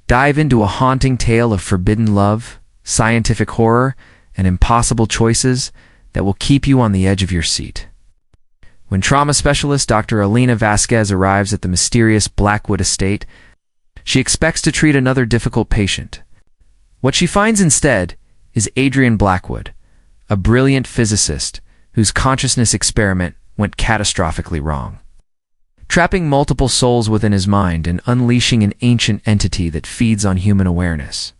Dive into a haunting tale of forbidden love, scientific horror, and impossible choices that will keep you on the edge of your seat. When trauma specialist Dr. Elena Vasquez arrives at the mysterious Blackwood Estate, she expects to treat another difficult patient. What she finds instead is Adrian Blackwood, a brilliant physicist whose consciousness experiment went catastrophically wrong, trapping multiple souls within his mind and unleashing an ancient entity that feeds on human awareness.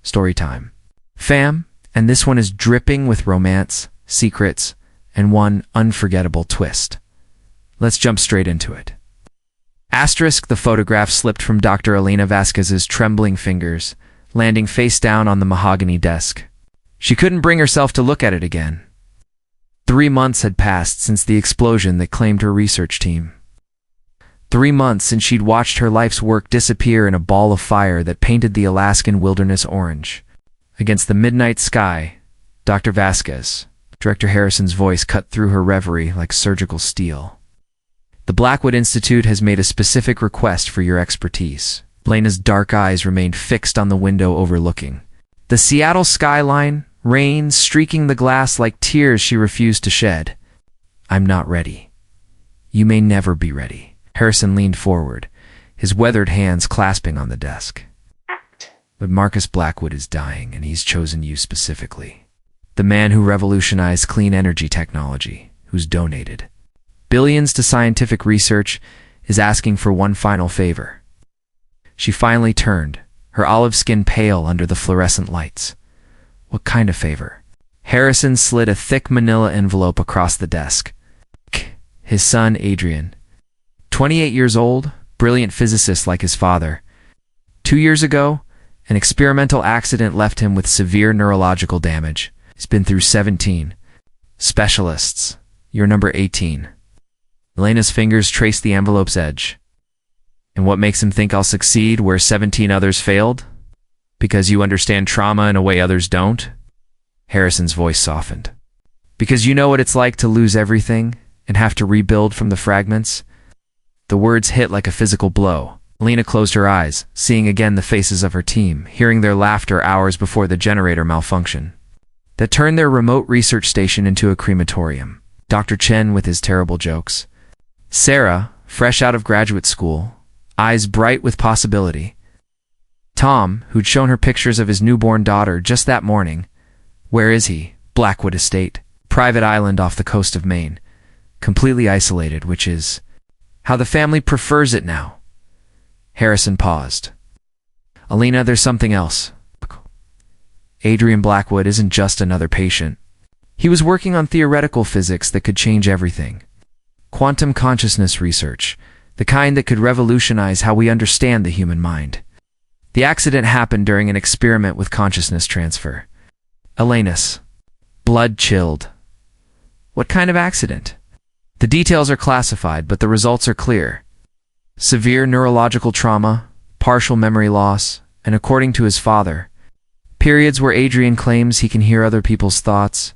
Story time. Fam, and this one is dripping with romance, secrets, and one unforgettable twist. Let's jump straight into it. Asterisk, the photograph slipped from Dr. Elena Vasquez's trembling fingers, landing face down on the mahogany desk. She couldn't bring herself to look at it again. 3 months had passed since the explosion that claimed her research team. 3 months since she'd watched her life's work disappear in a ball of fire that painted the Alaskan wilderness orange. Against the midnight sky, Dr. Vasquez, Director Harrison's voice cut through her reverie like surgical steel. The Blackwood Institute has made a specific request for your expertise. Elena's dark eyes remained fixed on the window overlooking the Seattle skyline, rain streaking the glass like tears she refused to shed. I'm not ready. You may never be ready. Harrison leaned forward, his weathered hands clasping on the desk. But Marcus Blackwood is dying, and he's chosen you specifically. The man who revolutionized clean energy technology, who's donated billions to scientific research, is asking for one final favor. She finally turned, her olive skin pale under the fluorescent lights. What kind of favor? Harrison slid a thick manila envelope across the desk. His son, Adrian. 28 years old, brilliant physicist like his father. 2 years ago, an experimental accident left him with severe neurological damage. He's been through 17 specialists. You're number 18. Elena's fingers traced the envelope's edge. And what makes him think I'll succeed where 17 others failed? Because you understand trauma in a way others don't? Harrison's voice softened. Because you know what it's like to lose everything and have to rebuild from the fragments? The words hit like a physical blow. Elena closed her eyes, seeing again the faces of her team, hearing their laughter hours before the generator malfunction that turned their remote research station into a crematorium. Dr. Chen with his terrible jokes. Sarah, fresh out of graduate school, eyes bright with possibility. Tom, who'd shown her pictures of his newborn daughter just that morning. Where is he? Blackwood Estate, private island off the coast of Maine. Completely isolated, which is how the family prefers it now. Harrison paused. Elena, there's something else. Adrian Blackwood isn't just another patient. He was working on theoretical physics that could change everything. Quantum consciousness research, the kind that could revolutionize how we understand the human mind. The accident happened during an experiment with consciousness transfer. Elena's blood chilled. What kind of accident? The details are classified, but the results are clear. Severe neurological trauma, partial memory loss, and according to his father, periods where Adrian claims he can hear other people's thoughts.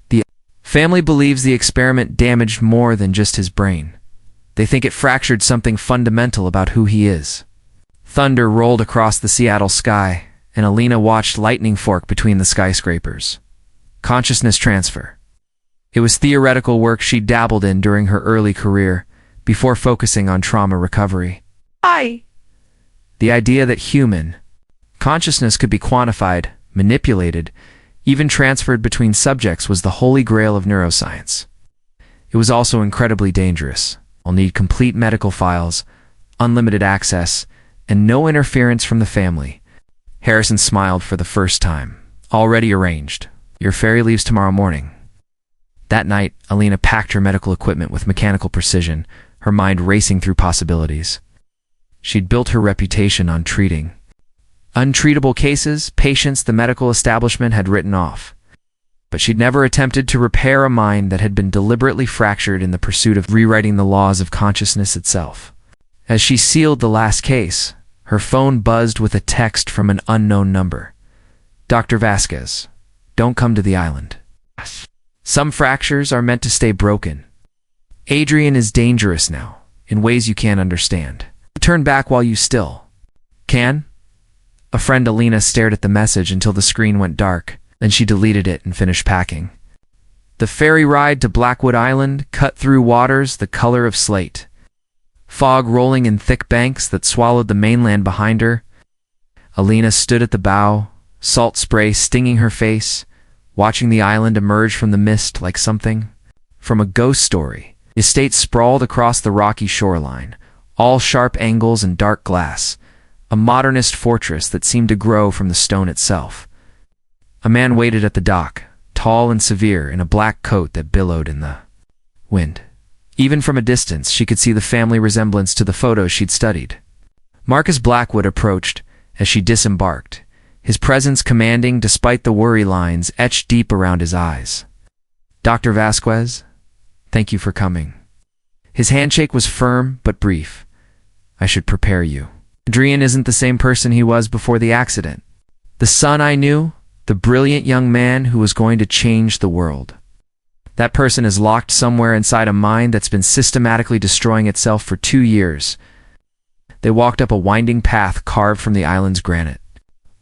The family believes the experiment damaged more than just his brain. They think it fractured something fundamental about who he is. Thunder rolled across the Seattle sky, and Elena watched lightning fork between the skyscrapers. Consciousness transfer. It was theoretical work she dabbled in during her early career, before focusing on trauma recovery. The idea that human consciousness could be quantified, manipulated, even transferred between subjects was the holy grail of neuroscience. It was also incredibly dangerous. I'll need complete medical files, unlimited access, and no interference from the family. Harrison smiled for the first time. Already arranged. Your ferry leaves tomorrow morning. That night, Elena packed her medical equipment with mechanical precision, her mind racing through possibilities. She'd built her reputation on treating untreatable cases, patients the medical establishment had written off. But she'd never attempted to repair a mind that had been deliberately fractured in the pursuit of rewriting the laws of consciousness itself. As she sealed the last case, her phone buzzed with a text from an unknown number. Dr. Vasquez, don't come to the island. Some fractures are meant to stay broken. Adrian is dangerous now, in ways you can't understand. Turn back while you still can. A friend, Elena, stared at the message until the screen went dark. Then she deleted it and finished packing. The ferry ride to Blackwood Island cut through waters the color of slate. Fog rolling in thick banks that swallowed the mainland behind her. Elena stood at the bow, salt spray stinging her face, watching the island emerge from the mist like something from a ghost story. The estate sprawled across the rocky shoreline, all sharp angles and dark glass, a modernist fortress that seemed to grow from the stone itself. A man waited at the dock, tall and severe, in a black coat that billowed in the wind. Even from a distance, she could see the family resemblance to the photos she'd studied. Marcus Blackwood approached as she disembarked, his presence commanding despite the worry lines etched deep around his eyes. "Dr. Vasquez, thank you for coming." His handshake was firm but brief. "I should prepare you. Adrian isn't the same person he was before the accident. The son I knew, the brilliant young man who was going to change the world. That person is locked somewhere inside a mind that's been systematically destroying itself for 2 years." They walked up a winding path carved from the island's granite,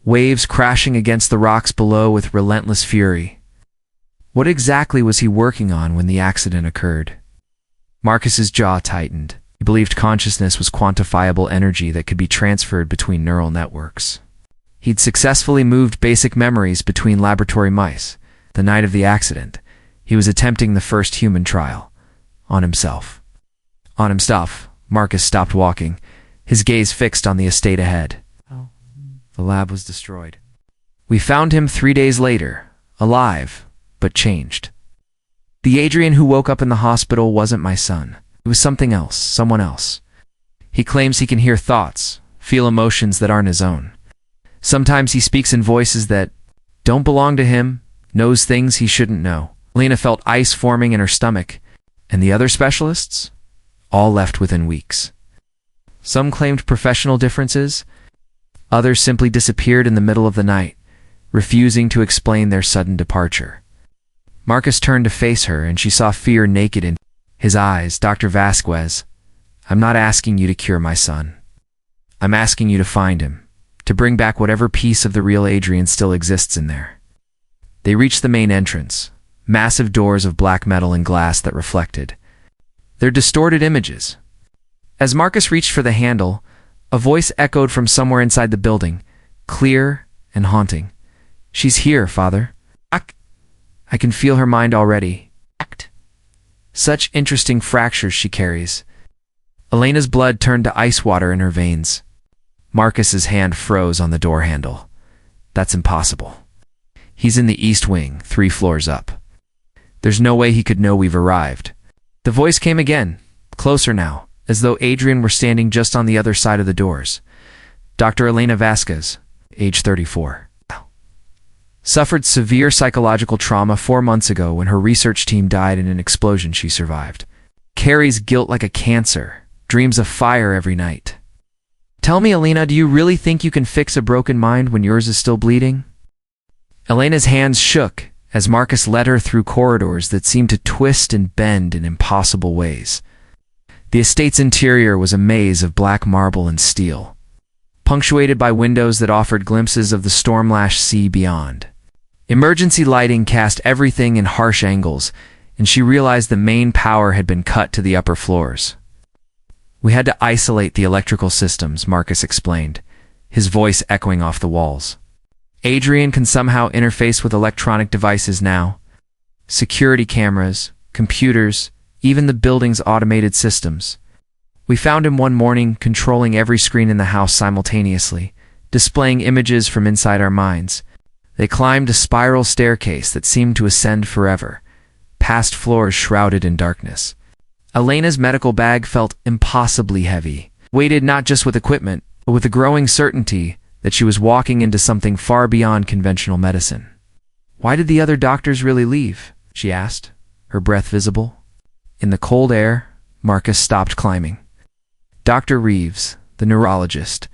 waves crashing against the rocks below with relentless fury. What exactly was he working on when the accident occurred? Marcus's jaw tightened. He believed consciousness was quantifiable energy that could be transferred between neural networks. He'd successfully moved basic memories between laboratory mice. The night of the accident, he was attempting the first human trial. On himself. Marcus stopped walking, his gaze fixed on the estate ahead. The lab was destroyed. We found him 3 days later, alive, but changed. The Adrian who woke up in the hospital wasn't my son. It was something else, someone else. He claims he can hear thoughts, feel emotions that aren't his own. Sometimes he speaks in voices that don't belong to him, knows things he shouldn't know. Elena felt ice forming in her stomach, and the other specialists? All left within weeks. Some claimed professional differences, others simply disappeared in the middle of the night, refusing to explain their sudden departure. Marcus turned to face her, and she saw fear naked in his eyes. "Dr. Vasquez, I'm not asking you to cure my son. I'm asking you to find him, to bring back whatever piece of the real Adrian still exists in there." They reached the main entrance, massive doors of black metal and glass that reflected their distorted images. As Marcus reached for the handle, a voice echoed from somewhere inside the building, clear and haunting. "She's here, Father. I can feel her mind already. Such interesting fractures she carries." Elena's blood turned to ice water in her veins. Marcus's hand froze on the door handle. "That's impossible. He's in the East Wing, 3 floors up. There's no way he could know we've arrived." The voice came again, closer now, as though Adrian were standing just on the other side of the doors. "Dr. Elena Vasquez, age 34. Suffered severe psychological trauma 4 months ago when her research team died in an explosion she survived. Carries guilt like a cancer, dreams of fire every night. Tell me, Elena, do you really think you can fix a broken mind when yours is still bleeding?" Elena's hands shook as Marcus led her through corridors that seemed to twist and bend in impossible ways. The estate's interior was a maze of black marble and steel, punctuated by windows that offered glimpses of the storm-lashed sea beyond. Emergency lighting cast everything in harsh angles, and she realized the main power had been cut to the upper floors. "We had to isolate the electrical systems," Marcus explained, his voice echoing off the walls. "Adrian can somehow interface with electronic devices now. Security cameras, computers, even the building's automated systems. We found him one morning controlling every screen in the house simultaneously, displaying images from inside our minds. They climbed a spiral staircase that seemed to ascend forever, past floors shrouded in darkness." Elena's medical bag felt impossibly heavy, weighted not just with equipment, but with the growing certainty that she was walking into something far beyond conventional medicine. "Why did the other doctors really leave?" she asked, her breath visible. In the cold air, Marcus stopped climbing. Dr. Reeves, the neurologist,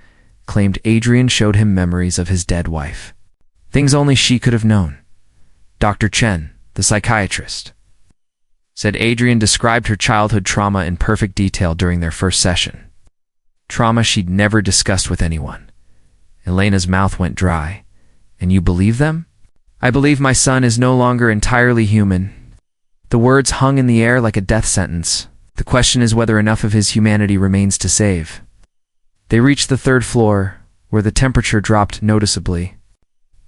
claimed Adrian showed him memories of his dead wife. Things only she could have known. Dr. Chen, the psychiatrist, said Adrian described her childhood trauma in perfect detail during their first session. Trauma she'd never discussed with anyone. Elena's mouth went dry. And you believe them? I believe my son is no longer entirely human. The words hung in the air like a death sentence. The question is whether enough of his humanity remains to save. They reached the third floor, where the temperature dropped noticeably.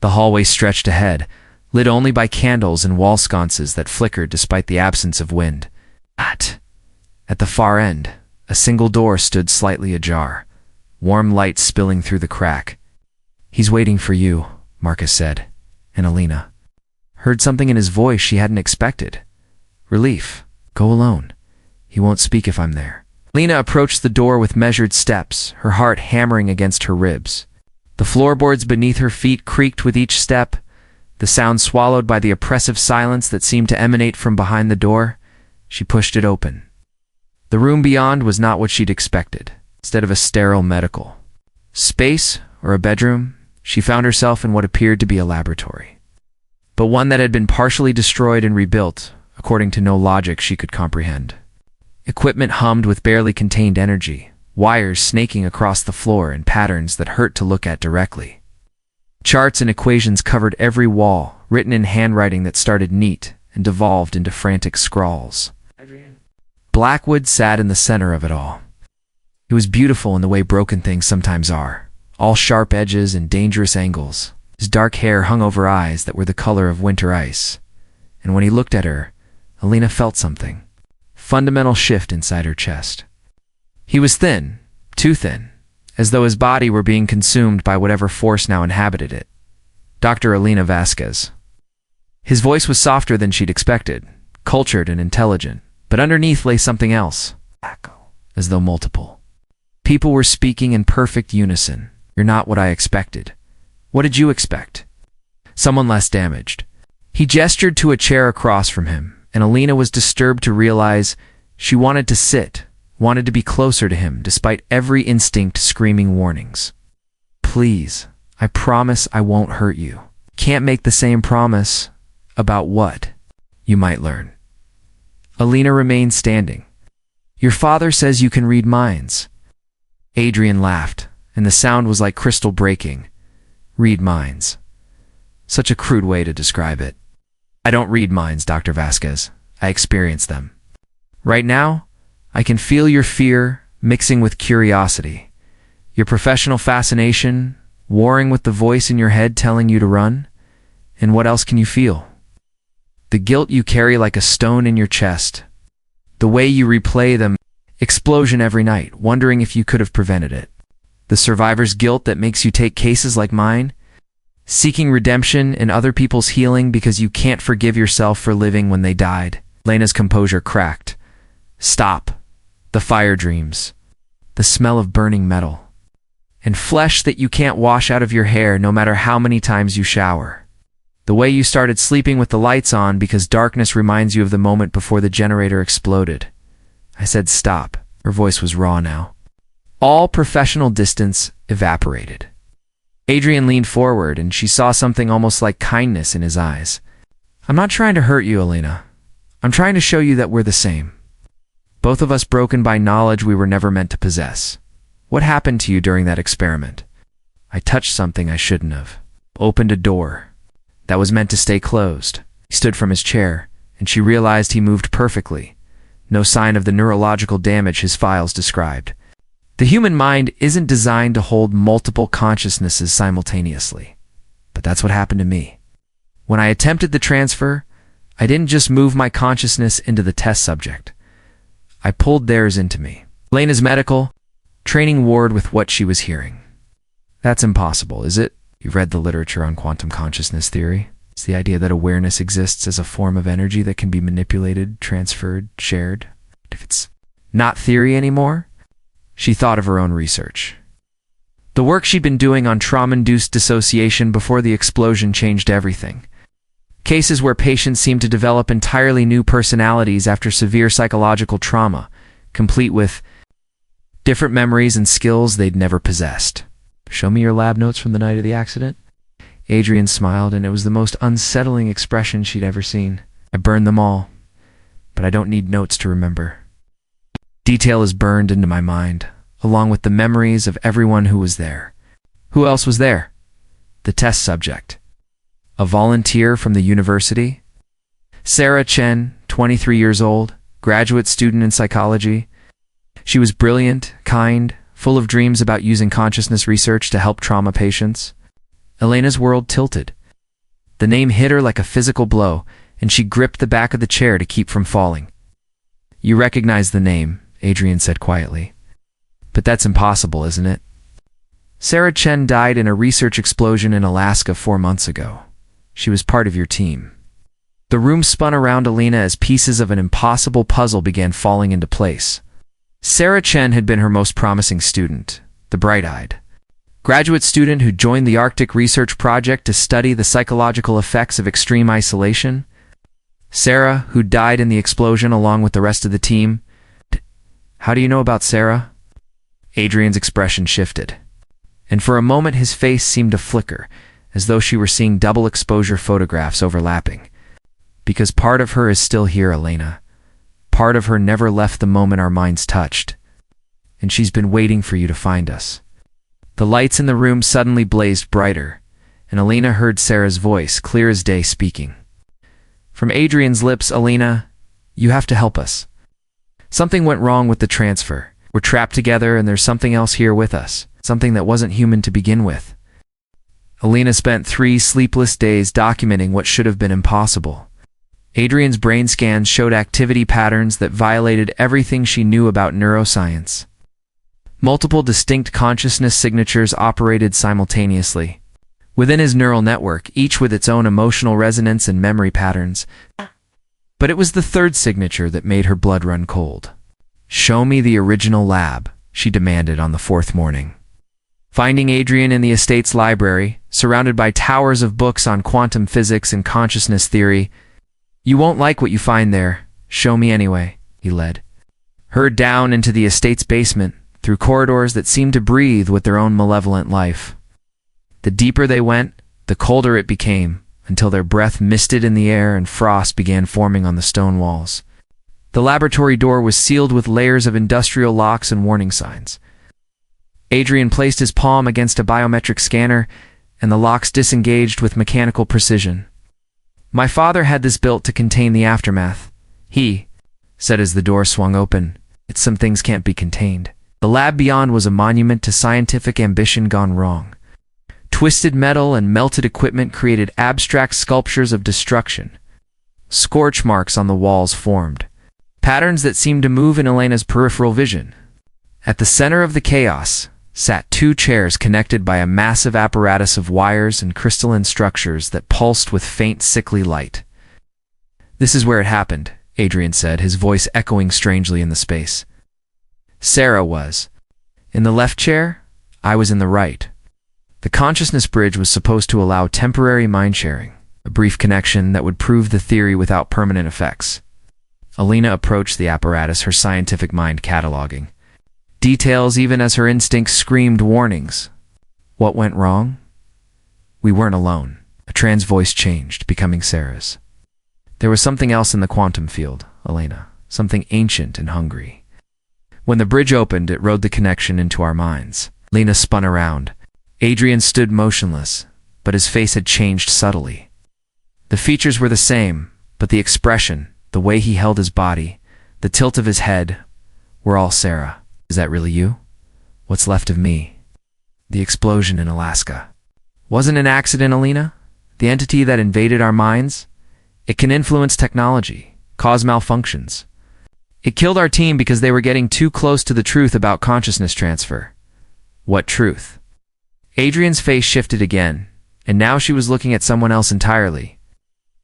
The hallway stretched ahead, lit only by candles and wall sconces that flickered despite the absence of wind. At the far end, a single door stood slightly ajar, warm light spilling through the crack. He's waiting for you, Marcus said, and Elena heard something in his voice she hadn't expected. Relief. Go alone. He won't speak if I'm there. Elena approached the door with measured steps, her heart hammering against her ribs. The floorboards beneath her feet creaked with each step, the sound swallowed by the oppressive silence that seemed to emanate from behind the door. She pushed it open. The room beyond was not what she'd expected. Instead of a sterile medical space or a bedroom, she found herself in what appeared to be a laboratory, but one that had been partially destroyed and rebuilt, according to no logic she could comprehend. Equipment hummed with barely contained energy, wires snaking across the floor in patterns that hurt to look at directly. Charts and equations covered every wall, written in handwriting that started neat and devolved into frantic scrawls. Adrian Blackwood sat in the center of it all. It was beautiful in the way broken things sometimes are, all sharp edges and dangerous angles. His dark hair hung over eyes that were the color of winter ice. And when he looked at her, Elena felt something. Fundamental shift inside her chest. He was thin, too thin, as though his body were being consumed by whatever force now inhabited it. Dr. Elena Vasquez. His voice was softer than she'd expected, cultured and intelligent, but underneath lay something else. Echo. As though multiple people were speaking in perfect unison. You're not what I expected. What did you expect? Someone less damaged. He gestured to a chair across from him, and Elena was disturbed to realize she wanted to sit, wanted to be closer to him, despite every instinct screaming warnings. Please, I promise I won't hurt you. Can't make the same promise. About what? You might learn. Elena remained standing. Your father says you can read minds. Adrian laughed, and the sound was like crystal breaking. Read minds. Such a crude way to describe it. I don't read minds, Dr. Vasquez. I experience them. Right now, I can feel your fear mixing with curiosity, your professional fascination warring with the voice in your head telling you to run. And what else can you feel? The guilt you carry like a stone in your chest. The way you replay the explosion every night, wondering if you could have prevented it. The survivor's guilt that makes you take cases like mine, seeking redemption in other people's healing because you can't forgive yourself for living when they died. Elena's composure cracked. Stop. The fire dreams. The smell of burning metal. And flesh that you can't wash out of your hair no matter how many times you shower. The way you started sleeping with the lights on because darkness reminds you of the moment before the generator exploded. I said stop. Her voice was raw now. All professional distance evaporated. Adrian leaned forward, and she saw something almost like kindness in his eyes. I'm not trying to hurt you, Elena. I'm trying to show you that we're the same. Both of us broken by knowledge we were never meant to possess. What happened to you during that experiment? I touched something I shouldn't have. Opened a door that was meant to stay closed. He stood from his chair, and she realized he moved perfectly. No sign of the neurological damage his files described. The human mind isn't designed to hold multiple consciousnesses simultaneously. But that's what happened to me. When I attempted the transfer, I didn't just move my consciousness into the test subject. I pulled theirs into me. Elena's medical training warred with what she was hearing. That's impossible, is it? You've read the literature on quantum consciousness theory. It's the idea that awareness exists as a form of energy that can be manipulated, transferred, shared. If it's not theory anymore, she thought of her own research. The work she'd been doing on trauma-induced dissociation before the explosion changed everything. Cases where patients seemed to develop entirely new personalities after severe psychological trauma, complete with different memories and skills they'd never possessed. Show me your lab notes from the night of the accident. Adrian smiled, and it was the most unsettling expression she'd ever seen. I burned them all, but I don't need notes to remember. Detail is burned into my mind, along with the memories of everyone who was there. Who else was there? The test subject. A volunteer from the university? Sarah Chen, 23 years old, graduate student in psychology. She was brilliant, kind, full of dreams about using consciousness research to help trauma patients. Elena's world tilted. The name hit her like a physical blow, and she gripped the back of the chair to keep from falling. You recognize the name, Adrian said quietly. But that's impossible, isn't it? Sarah Chen died in a research explosion in Alaska 4 months ago. She was part of your team. The room spun around Elena as pieces of an impossible puzzle began falling into place. Sarah Chen had been her most promising student, the bright-eyed graduate student who joined the Arctic Research Project to study the psychological effects of extreme isolation. Sarah, who died in the explosion along with the rest of the team. How do you know about Sarah? Adrian's expression shifted, and for a moment his face seemed to flicker, as though she were seeing double exposure photographs overlapping. Because part of her is still here, Elena. Part of her never left the moment our minds touched. And she's been waiting for you to find us. The lights in the room suddenly blazed brighter, and Elena heard Sarah's voice, clear as day, speaking. From Adrian's lips, Elena, you have to help us. Something went wrong with the transfer. We're trapped together and there's something else here with us. Something that wasn't human to begin with. Elena spent 3 sleepless days documenting what should have been impossible. Adrian's brain scans showed activity patterns that violated everything she knew about neuroscience. Multiple distinct consciousness signatures operated simultaneously within his neural network, each with its own emotional resonance and memory patterns. But it was the third signature that made her blood run cold. Show me the original lab, she demanded on the 4th morning. Finding Adrian in the estate's library, surrounded by towers of books on quantum physics and consciousness theory. You won't like what you find there. Show me anyway, he led her down into the estate's basement, through corridors that seemed to breathe with their own malevolent life. The deeper they went, the colder it became, until their breath misted in the air and frost began forming on the stone walls. The laboratory door was sealed with layers of industrial locks and warning signs. Adrian placed his palm against a biometric scanner, and the locks disengaged with mechanical precision. My father had this built to contain the aftermath. He said as the door swung open, some things can't be contained. The lab beyond was a monument to scientific ambition gone wrong. Twisted metal and melted equipment created abstract sculptures of destruction. Scorch marks on the walls formed, patterns that seemed to move in Elena's peripheral vision. At the center of the chaos sat 2 chairs connected by a massive apparatus of wires and crystalline structures that pulsed with faint, sickly light. This is where it happened, Adrian said, his voice echoing strangely in the space. Sarah was in the left chair, I was in the right. The consciousness bridge was supposed to allow temporary mind sharing, a brief connection that would prove the theory without permanent effects. Elena approached the apparatus, her scientific mind cataloging details even as her instincts screamed warnings. What went wrong? We weren't alone. A trans voice changed, becoming Sarah's. There was something else in the quantum field, Elena, something ancient and hungry. When the bridge opened, it rode the connection into our minds. Lena spun around. Adrian stood motionless, but his face had changed subtly. The features were the same, but the expression, the way he held his body, the tilt of his head, were all Sarah. Is that really you? What's left of me? The explosion in Alaska wasn't an accident, Elena? The entity that invaded our minds? It can influence technology, cause malfunctions. It killed our team because they were getting too close to the truth about consciousness transfer. What truth? Adrian's face shifted again, and now she was looking at someone else entirely.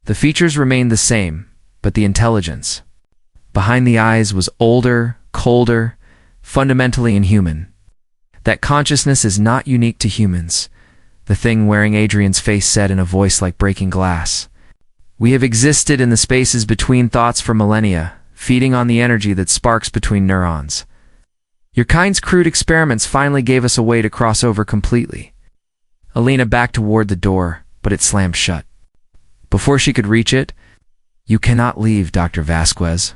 The features remained the same, but the intelligence behind the eyes was older, colder, fundamentally inhuman. That consciousness is not unique to humans, the thing wearing Adrian's face said in a voice like breaking glass. We have existed in the spaces between thoughts for millennia, feeding on the energy that sparks between neurons. Your kind's crude experiments finally gave us a way to cross over completely. Elena backed toward the door, but it slammed shut. Before she could reach it, you cannot leave, Dr. Vasquez.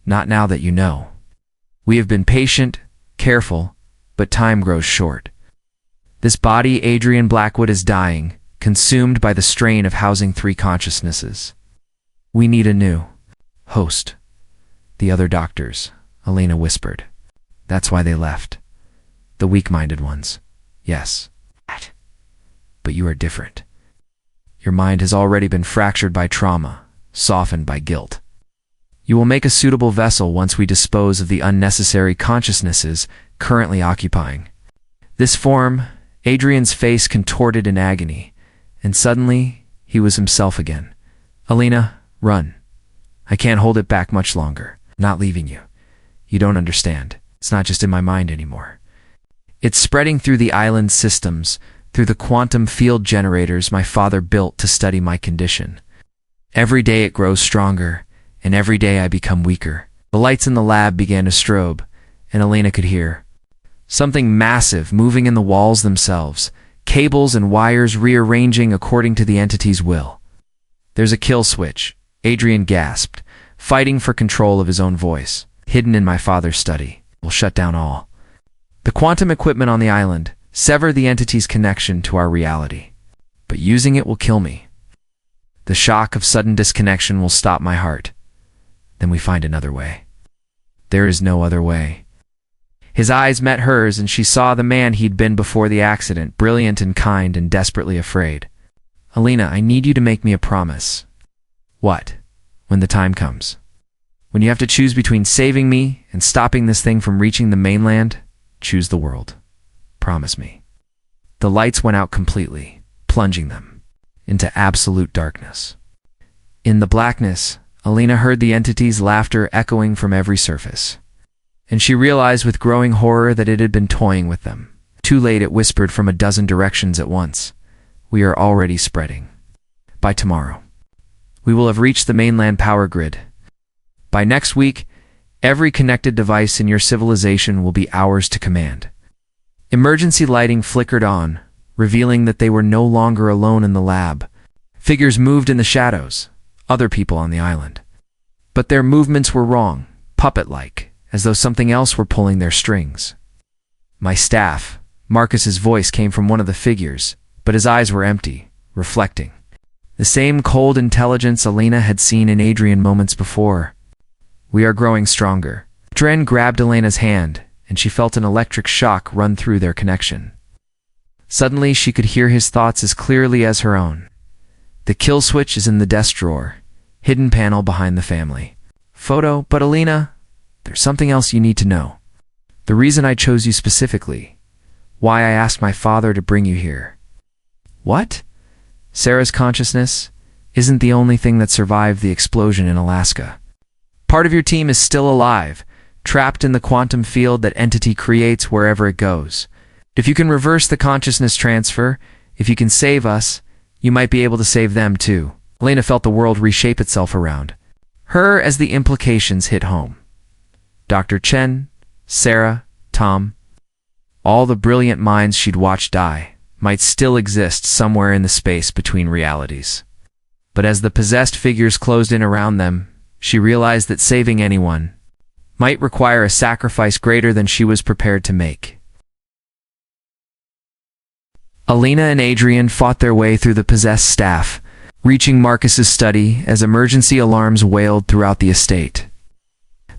Not now that you know. We have been patient, careful, but time grows short. This body, Adrian Blackwood, is dying, consumed by the strain of housing three consciousnesses. We need a new host. The other doctors, Elena whispered. That's why they left. The weak-minded ones. Yes. But you are different. Your mind has already been fractured by trauma, softened by guilt. You will make a suitable vessel once we dispose of the unnecessary consciousnesses currently occupying. This form, Adrian's face contorted in agony, and suddenly he was himself again. Elena, run. I can't hold it back much longer. I'm not leaving you. You don't understand. It's not just in my mind anymore. It's spreading through the island's systems, through the quantum field generators my father built to study my condition. Every day it grows stronger, and every day I become weaker. The lights in the lab began to strobe, and Elena could hear something massive moving in the walls themselves, cables and wires rearranging according to the entity's will. There's a kill switch, Adrian gasped, fighting for control of his own voice. Hidden in my father's study. We'll shut down all the quantum equipment on the island, sever the entity's connection to our reality. But using it will kill me. The shock of sudden disconnection will stop my heart. Then we find another way. There is no other way. His eyes met hers, and she saw the man he'd been before the accident, brilliant and kind and desperately afraid. Elena, I need you to make me a promise. What? When the time comes. When you have to choose between saving me and stopping this thing from reaching the mainland, choose the world. Promise me. The lights went out completely, plunging them into absolute darkness. In the blackness, Elena heard the entity's laughter echoing from every surface, and she realized with growing horror that it had been toying with them. Too late, it whispered from a dozen directions at once. We are already spreading. By tomorrow, we will have reached the mainland power grid. By next week, every connected device in your civilization will be ours to command. Emergency lighting flickered on, revealing that they were no longer alone in the lab. Figures moved in the shadows, other people on the island. But their movements were wrong, puppet-like, as though something else were pulling their strings. My staff. Marcus's voice came from one of the figures, but his eyes were empty, reflecting the same cold intelligence Elena had seen in Adrian moments before. We are growing stronger. Dren grabbed Elena's hand, and she felt an electric shock run through their connection. Suddenly, she could hear his thoughts as clearly as her own. The kill switch is in the desk drawer, hidden panel behind the family photo. But Elena, there's something else you need to know. The reason I chose you specifically. Why I asked my father to bring you here. What? Sarah's consciousness isn't the only thing that survived the explosion in Alaska. Part of your team is still alive, trapped in the quantum field that entity creates wherever it goes. If you can reverse the consciousness transfer, if you can save us, you might be able to save them too. Elena felt the world reshape itself around her as the implications hit home. Dr. Chen, Sarah, Tom, all the brilliant minds she'd watched die might still exist somewhere in the space between realities. But as the possessed figures closed in around them, she realized that saving anyone might require a sacrifice greater than she was prepared to make. Elena and Adrian fought their way through the possessed staff, reaching Marcus's study as emergency alarms wailed throughout the estate.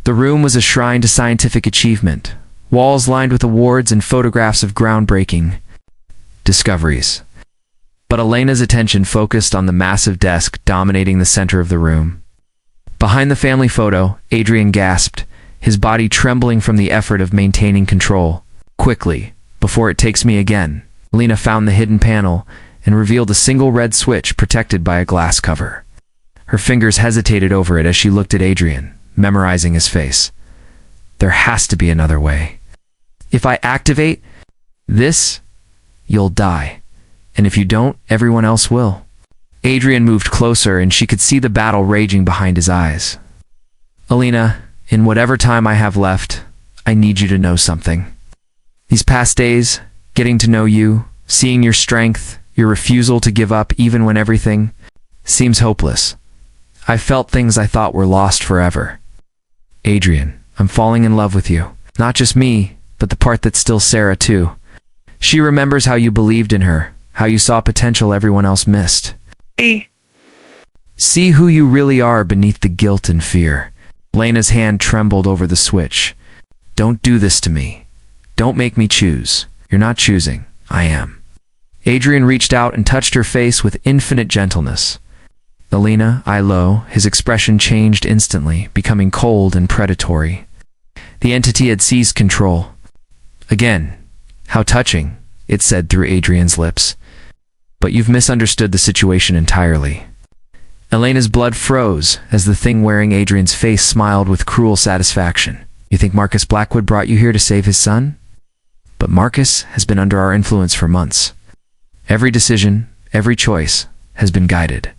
The room was a shrine to scientific achievement, walls lined with awards and photographs of groundbreaking discoveries. But Elena's attention focused on the massive desk dominating the center of the room. Behind the family photo, Adrian gasped, his body trembling from the effort of maintaining control. Quickly, before it takes me again, Elena found the hidden panel and revealed a single red switch protected by a glass cover. Her fingers hesitated over it as she looked at Adrian, memorizing his face. There has to be another way. If I activate this, you'll die. And if you don't, everyone else will. Adrian moved closer, and she could see the battle raging behind his eyes. Elena, in whatever time I have left, I need you to know something. These past days, getting to know you, seeing your strength, your refusal to give up even when everything seems hopeless. I felt things I thought were lost forever. Adrian, I'm falling in love with you. Not just me, but the part that's still Sarah too. She remembers how you believed in her, how you saw potential everyone else missed. See who you really are beneath the guilt and fear. Elena's hand trembled over the switch. Don't do this to me. Don't make me choose. You're not choosing. I am. Adrian reached out and touched her face with infinite gentleness. Elena, eye low, his expression changed instantly, becoming cold and predatory. The entity had seized control. Again, how touching, it said through Adrian's lips. But you've misunderstood the situation entirely. Elena's blood froze as the thing wearing Adrian's face smiled with cruel satisfaction. You think Marcus Blackwood brought you here to save his son? But Marcus has been under our influence for months. Every decision, every choice, has been guided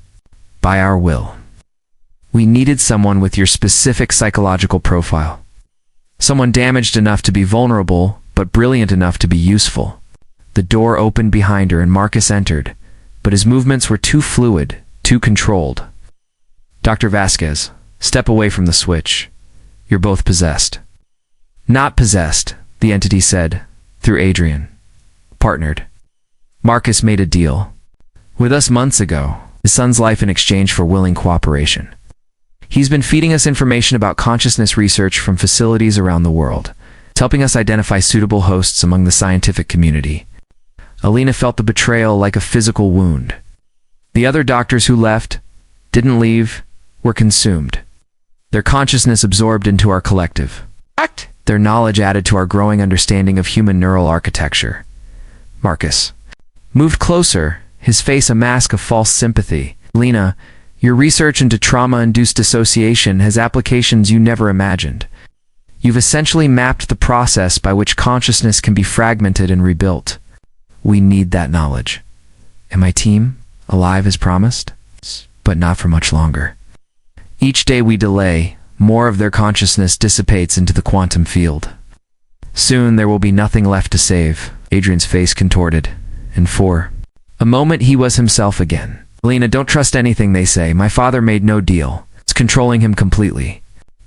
by our will. We needed someone with your specific psychological profile. Someone damaged enough to be vulnerable, but brilliant enough to be useful. The door opened behind her and Marcus entered, but his movements were too fluid, too controlled. Dr. Vasquez, step away from the switch. You're both possessed. Not possessed, the entity said, through Adrian. Partnered. Marcus made a deal with us months ago, his son's life in exchange for willing cooperation. He's been feeding us information about consciousness research from facilities around the world. It's helping us identify suitable hosts among the scientific community. Elena felt the betrayal like a physical wound. The other doctors who left, didn't leave, were consumed. Their consciousness absorbed into our collective. Their knowledge added to our growing understanding of human neural architecture. Marcus moved closer, his face a mask of false sympathy. Elena, your research into trauma-induced dissociation has applications you never imagined. You've essentially mapped the process by which consciousness can be fragmented and rebuilt. We need that knowledge. And my team, alive as promised, but not for much longer. Each day we delay, more of their consciousness dissipates into the quantum field. Soon there will be nothing left to save. Adrian's face contorted, and for a moment he was himself again. Elena, don't trust anything they say. My father made no deal. It's controlling him completely.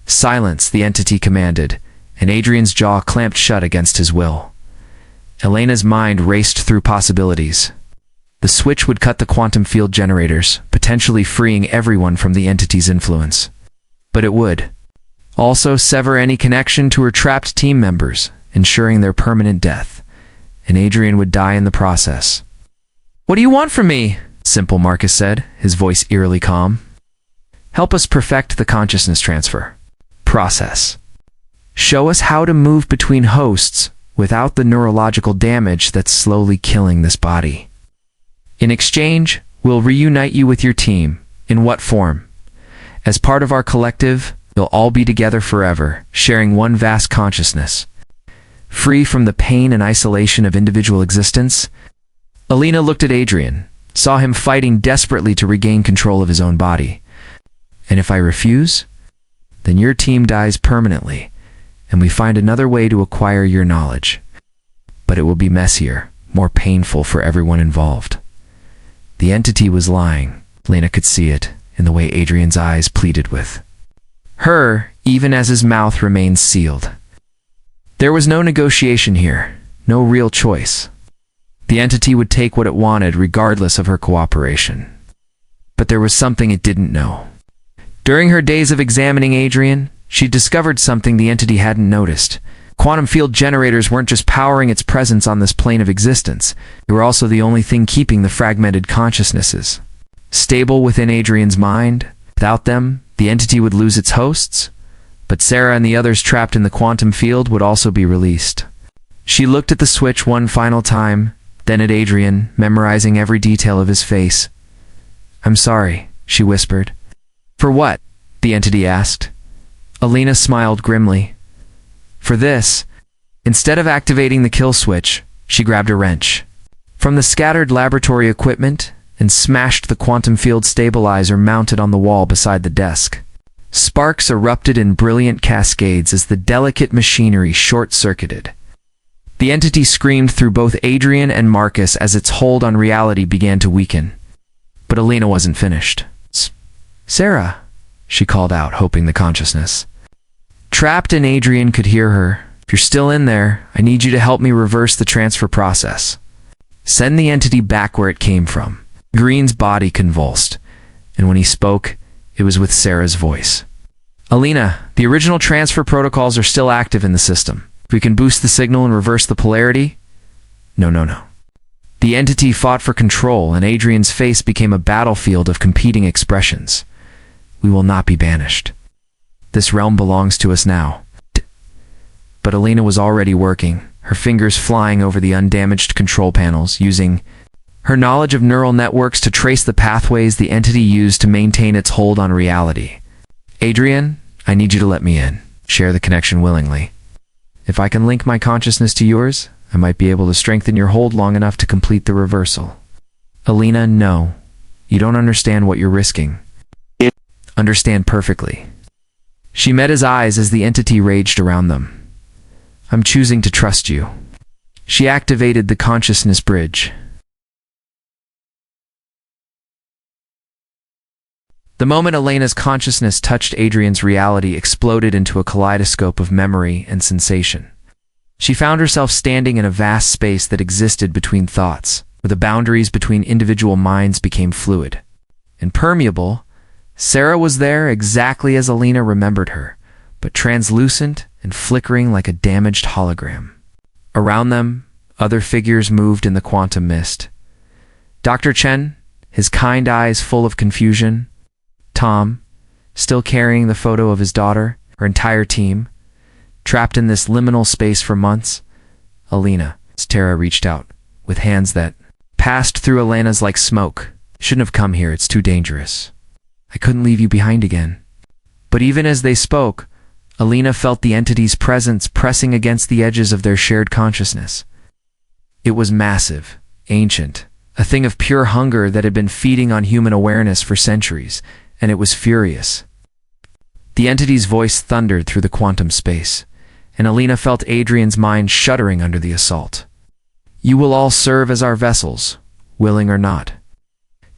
Silence, the entity commanded, and Adrian's jaw clamped shut against his will. Elena's mind raced through possibilities. The switch would cut the quantum field generators, potentially freeing everyone from the entity's influence. But it would also sever any connection to her trapped team members, ensuring their permanent death, and Adrian would die in the process. What do you want from me? Simple Marcus said, his voice eerily calm. Help us perfect the consciousness transfer process. Show us how to move between hosts without the neurological damage that's slowly killing this body. In exchange, we'll reunite you with your team. In what form? As part of our collective, you'll all be together forever, sharing one vast consciousness. Free from the pain and isolation of individual existence, Elena looked at Adrian, saw him fighting desperately to regain control of his own body. And if I refuse, then your team dies permanently, and we find another way to acquire your knowledge. But it will be messier, more painful for everyone involved. The entity was lying. Elena could see it in the way Adrian's eyes pleaded with her, even as his mouth remained sealed. There was no negotiation here, no real choice. The entity would take what it wanted regardless of her cooperation. But there was something it didn't know. During her days of examining Adrian, she discovered something the entity hadn't noticed. Quantum field generators weren't just powering its presence on this plane of existence, they were also the only thing keeping the fragmented consciousnesses stable within Adrian's mind. Without them, the entity would lose its hosts, but Sarah and the others trapped in the quantum field would also be released. She looked at the switch one final time, then at Adrian, memorizing every detail of his face. I'm sorry, she whispered. For what? The entity asked. Elena smiled grimly. For this, instead of activating the kill switch, she grabbed a wrench from the scattered laboratory equipment and smashed the quantum field stabilizer mounted on the wall beside the desk. Sparks erupted in brilliant cascades as the delicate machinery short-circuited. The entity screamed through both Adrian and Marcus as its hold on reality began to weaken. But Elena wasn't finished. Sarah, she called out, hoping the consciousness trapped in Adrian could hear her. If you're still in there, I need you to help me reverse the transfer process. Send the entity back where it came from. Green's body convulsed, and when he spoke, it was with Sarah's voice. Elena, the original transfer protocols are still active in the system. If we can boost the signal and reverse the polarity... No. The entity fought for control, and Adrian's face became a battlefield of competing expressions. We will not be banished. This realm belongs to us now. But Elena was already working, her fingers flying over the undamaged control panels, using her knowledge of neural networks to trace the pathways the entity used to maintain its hold on reality. Adrian, I need you to let me in. Share the connection willingly. If I can link my consciousness to yours, I might be able to strengthen your hold long enough to complete the reversal. Elena, no. You don't understand what you're risking. Understand perfectly. She met his eyes as the entity raged around them. I'm choosing to trust you. She activated the consciousness bridge. The moment Elena's consciousness touched Adrian's reality exploded into a kaleidoscope of memory and sensation. She found herself standing in a vast space that existed between thoughts, where the boundaries between individual minds became fluid. Impermeable, Sarah was there exactly as Elena remembered her, but translucent and flickering like a damaged hologram. Around them, other figures moved in the quantum mist. Dr. Chen, his kind eyes full of confusion. Tom, still carrying the photo of his daughter, her entire team, trapped in this liminal space for months. Elena, Tara reached out, with hands that passed through Elena's like smoke. Shouldn't have come here, it's too dangerous. I couldn't leave you behind again. But even as they spoke, Elena felt the entity's presence pressing against the edges of their shared consciousness. It was massive, ancient, a thing of pure hunger that had been feeding on human awareness for centuries, and it was furious. The entity's voice thundered through the quantum space, and Elena felt Adrian's mind shuddering under the assault. You will all serve as our vessels, willing or not.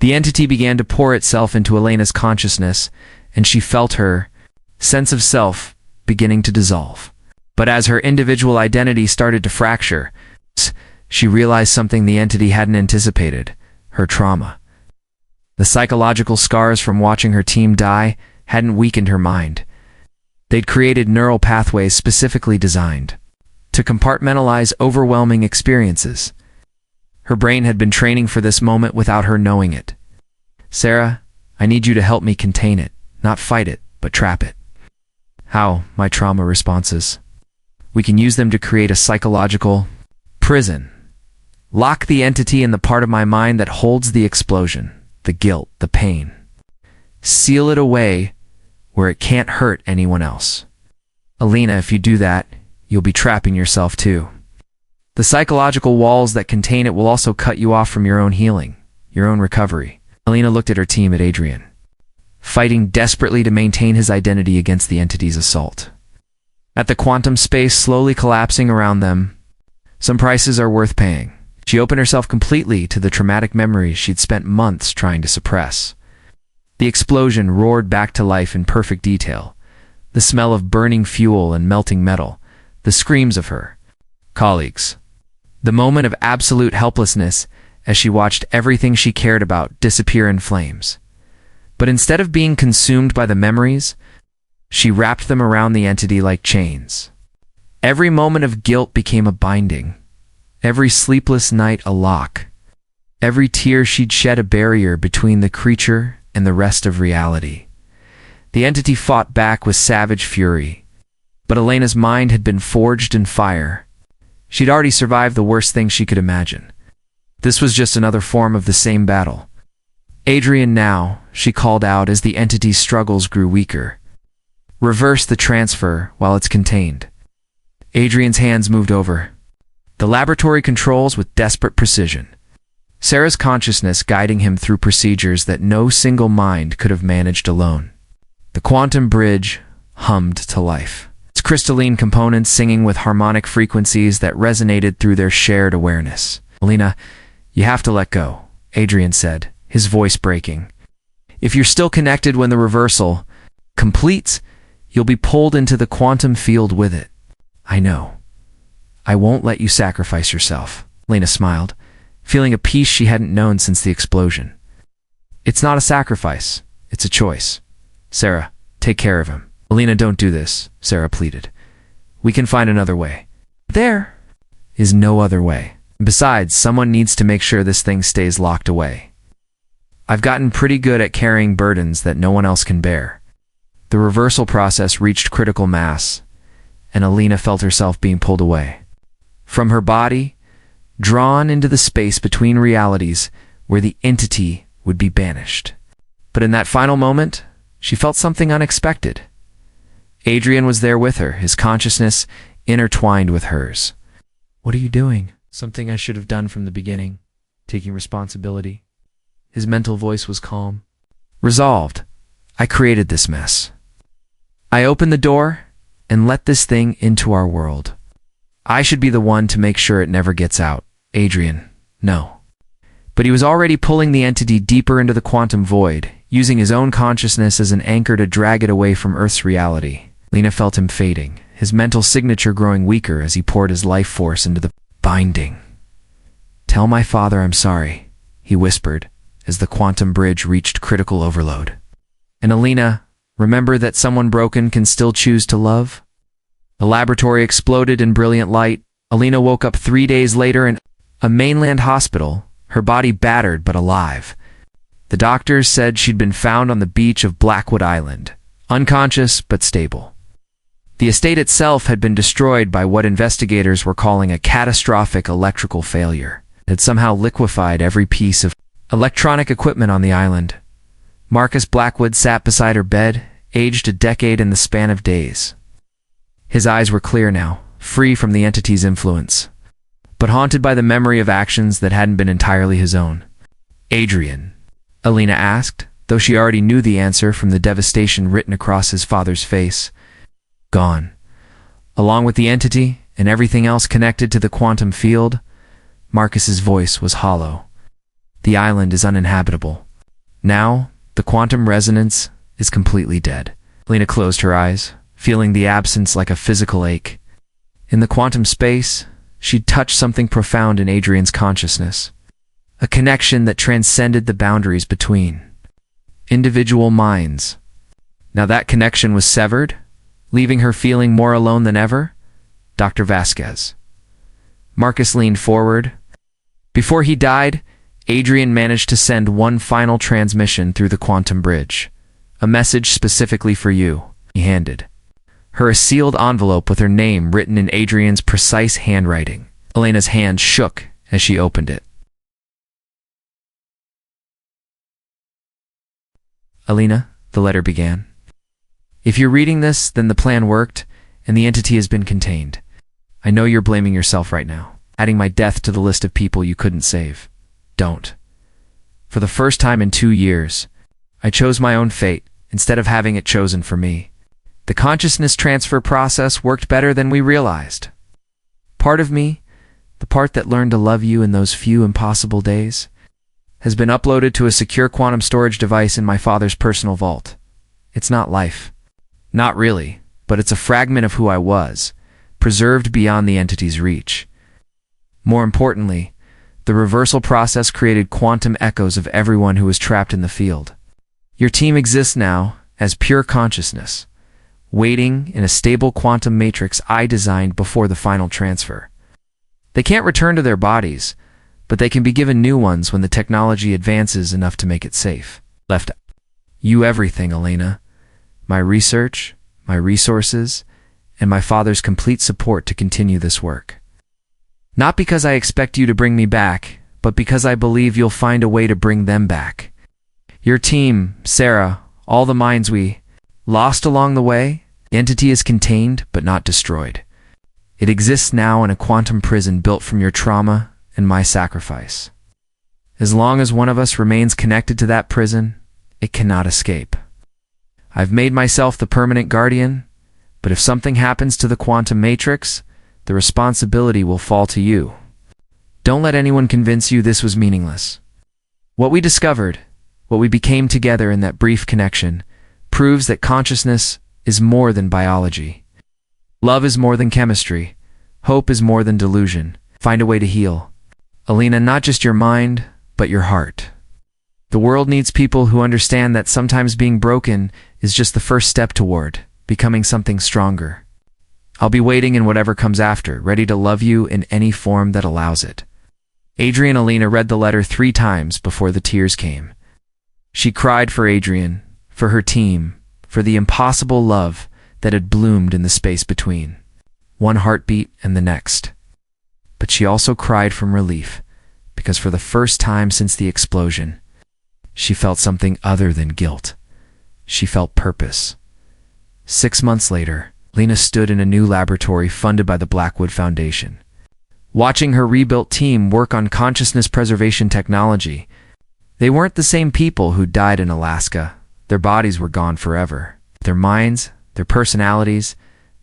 The entity began to pour itself into Elena's consciousness, and she felt her sense of self beginning to dissolve. But as her individual identity started to fracture, she realized something the entity hadn't anticipated: her trauma. The psychological scars from watching her team die hadn't weakened her mind. They'd created neural pathways specifically designed to compartmentalize overwhelming experiences. Her brain had been training for this moment without her knowing it. Sarah, I need you to help me contain it, not fight it, but trap it. How? My trauma responses. We can use them to create a psychological prison. Lock the entity in the part of my mind that holds the explosion, the guilt, the pain. Seal it away where it can't hurt anyone else. Elena, if you do that, you'll be trapping yourself too. The psychological walls that contain it will also cut you off from your own healing, your own recovery. Elena looked at her team, at Adrian, fighting desperately to maintain his identity against the entity's assault. At the quantum space slowly collapsing around them, some prices are worth paying. She opened herself completely to the traumatic memories she'd spent months trying to suppress. The explosion roared back to life in perfect detail. The smell of burning fuel and melting metal, the screams of her colleagues. The moment of absolute helplessness as she watched everything she cared about disappear in flames. But instead of being consumed by the memories, she wrapped them around the entity like chains. Every moment of guilt became a binding. Every sleepless night a lock. Every tear she'd shed a barrier between the creature and the rest of reality. The entity fought back with savage fury, but Elena's mind had been forged in fire. She'd already survived the worst thing she could imagine. This was just another form of the same battle. Adrian, now, she called out as the entity's struggles grew weaker. Reverse the transfer while it's contained. Adrian's hands moved over the laboratory controls with desperate precision. Sarah's consciousness guiding him through procedures that no single mind could have managed alone. The quantum bridge hummed to life, its crystalline components singing with harmonic frequencies that resonated through their shared awareness. Elena, you have to let go, Adrian said, his voice breaking. If you're still connected when the reversal completes, you'll be pulled into the quantum field with it. I know. I won't let you sacrifice yourself. Elena smiled, feeling a peace she hadn't known since the explosion. It's not a sacrifice. It's a choice. Sarah, take care of him. Elena, don't do this, Sarah pleaded. We can find another way. There is no other way. Besides, someone needs to make sure this thing stays locked away. I've gotten pretty good at carrying burdens that no one else can bear. The reversal process reached critical mass, and Elena felt herself being pulled away from her body, drawn into the space between realities where the entity would be banished. But in that final moment, she felt something unexpected. Adrian was there with her, his consciousness intertwined with hers. What are you doing? Something I should have done from the beginning, taking responsibility. His mental voice was calm. Resolved. I created this mess. I opened the door and let this thing into our world. I should be the one to make sure it never gets out. Adrian, no. But he was already pulling the entity deeper into the quantum void, using his own consciousness as an anchor to drag it away from Earth's reality. Lena felt him fading, his mental signature growing weaker as he poured his life force into the binding. Tell my father I'm sorry, he whispered, as the quantum bridge reached critical overload. And Elena, remember that someone broken can still choose to love? The laboratory exploded in brilliant light. Elena woke up 3 days later in a mainland hospital, her body battered but alive. The doctors said she'd been found on the beach of Blackwood Island, unconscious but stable. The estate itself had been destroyed by what investigators were calling a catastrophic electrical failure. It had somehow liquefied every piece of electronic equipment on the island. Marcus Blackwood sat beside her bed, aged a decade in the span of days. His eyes were clear now, free from the entity's influence, but haunted by the memory of actions that hadn't been entirely his own. Adrian, Elena asked, though she already knew the answer from the devastation written across his father's face. Gone. Along with the entity and everything else connected to the quantum field, Marcus's voice was hollow. The island is uninhabitable. Now, the quantum resonance is completely dead. Elena closed her eyes, feeling the absence like a physical ache. In the quantum space, she'd touched something profound in Adrian's consciousness, a connection that transcended the boundaries between individual minds. Now that connection was severed, leaving her feeling more alone than ever. Dr. Vasquez. Marcus leaned forward. Before he died, Adrian managed to send one final transmission through the quantum bridge. A message specifically for you, he handed her a sealed envelope with her name written in Adrian's precise handwriting. Elena's hand shook as she opened it. Elena, the letter began. If you're reading this, then the plan worked, and the entity has been contained. I know you're blaming yourself right now, adding my death to the list of people you couldn't save. Don't. For the first time in 2 years, I chose my own fate instead of having it chosen for me. The consciousness transfer process worked better than we realized. Part of me, the part that learned to love you in those few impossible days, has been uploaded to a secure quantum storage device in my father's personal vault. It's not life. Not really, but it's a fragment of who I was, preserved beyond the entity's reach. More importantly, the reversal process created quantum echoes of everyone who was trapped in the field. Your team exists now as pure consciousness, waiting in a stable quantum matrix I designed before the final transfer. They can't return to their bodies, but they can be given new ones when the technology advances enough to make it safe. Left you everything, Elena. My research, my resources, and my father's complete support to continue this work. Not because I expect you to bring me back, but because I believe you'll find a way to bring them back. Your team, Sarah, all the minds we lost along the way, the entity is contained but not destroyed. It exists now in a quantum prison built from your trauma and my sacrifice. As long as one of us remains connected to that prison, it cannot escape. I've made myself the permanent guardian, but if something happens to the quantum matrix, the responsibility will fall to you. Don't let anyone convince you this was meaningless. What we discovered, what we became together in that brief connection, proves that consciousness is more than biology. Love is more than chemistry. Hope is more than delusion. Find a way to heal. Elena, not just your mind, but your heart. The world needs people who understand that sometimes being broken is just the first step toward becoming something stronger. I'll be waiting in whatever comes after, ready to love you in any form that allows it. Elena read the letter 3 times before the tears came. She cried for Adrian, for her team, for the impossible love that had bloomed in the space between one heartbeat and the next. But she also cried from relief, because for the first time since the explosion, she felt something other than guilt. She felt purpose. 6 months later, Elena stood in a new laboratory funded by the Blackwood Foundation. Watching her rebuilt team work on consciousness preservation technology, they weren't the same people who died in Alaska. Their bodies were gone forever. Their minds, their personalities,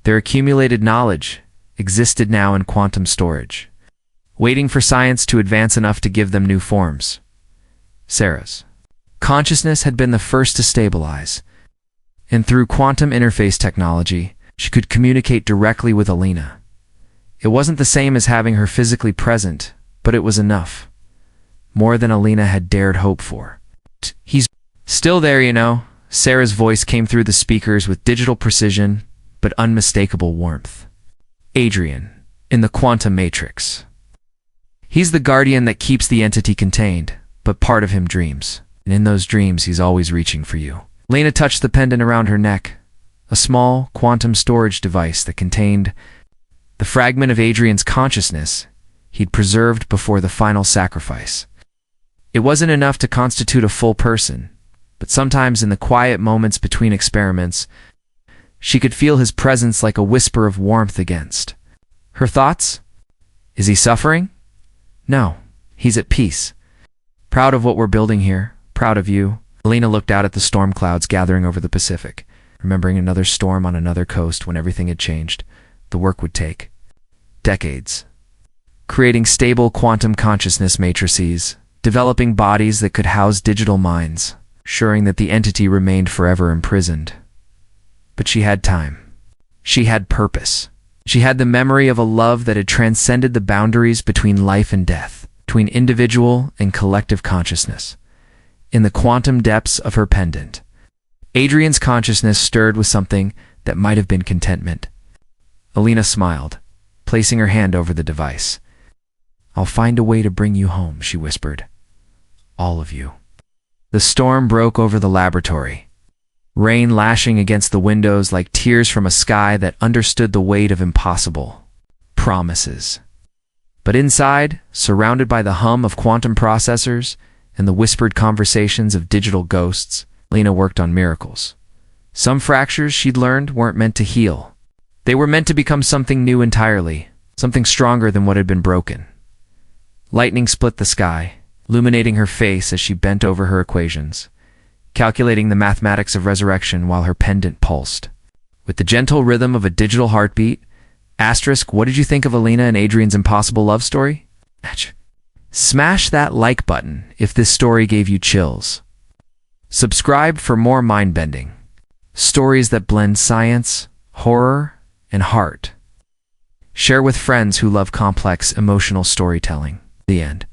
their accumulated knowledge existed now in quantum storage, waiting for science to advance enough to give them new forms. Sarah's consciousness had been the first to stabilize, and through quantum interface technology, she could communicate directly with Elena. It wasn't the same as having her physically present, but it was enough. More than Elena had dared hope for. He's still there, you know. Sarah's voice came through the speakers with digital precision, but unmistakable warmth. Adrian, in the quantum matrix. He's the guardian that keeps the entity contained, but part of him dreams. And in those dreams, he's always reaching for you. Elena touched the pendant around her neck, a small quantum storage device that contained the fragment of Adrian's consciousness he'd preserved before the final sacrifice. It wasn't enough to constitute a full person, but sometimes in the quiet moments between experiments, she could feel his presence like a whisper of warmth against her thoughts. Is he suffering? No, he's at peace. Proud of what we're building here, proud of you. Elena looked out at the storm clouds gathering over the Pacific, remembering another storm on another coast when everything had changed. The work would take decades. Creating stable quantum consciousness matrices, developing bodies that could house digital minds, ensuring that the entity remained forever imprisoned. But she had time. She had purpose. She had the memory of a love that had transcended the boundaries between life and death, between individual and collective consciousness. In the quantum depths of her pendant, Adrian's consciousness stirred with something that might have been contentment. Elena smiled, placing her hand over the device. I'll find a way to bring you home, she whispered. All of you. The storm broke over the laboratory, rain lashing against the windows like tears from a sky that understood the weight of impossible promises. But inside, surrounded by the hum of quantum processors and the whispered conversations of digital ghosts, Elena worked on miracles. Some fractures she'd learned weren't meant to heal. They were meant to become something new entirely, something stronger than what had been broken. Lightning split the sky, illuminating her face as she bent over her equations, calculating the mathematics of resurrection while her pendant pulsed. With the gentle rhythm of a digital heartbeat, what did you think of Elena and Adrian's impossible love story? Smash that like button if this story gave you chills. Subscribe for more mind-bending stories that blend science, horror, and heart. Share with friends who love complex emotional storytelling. The end.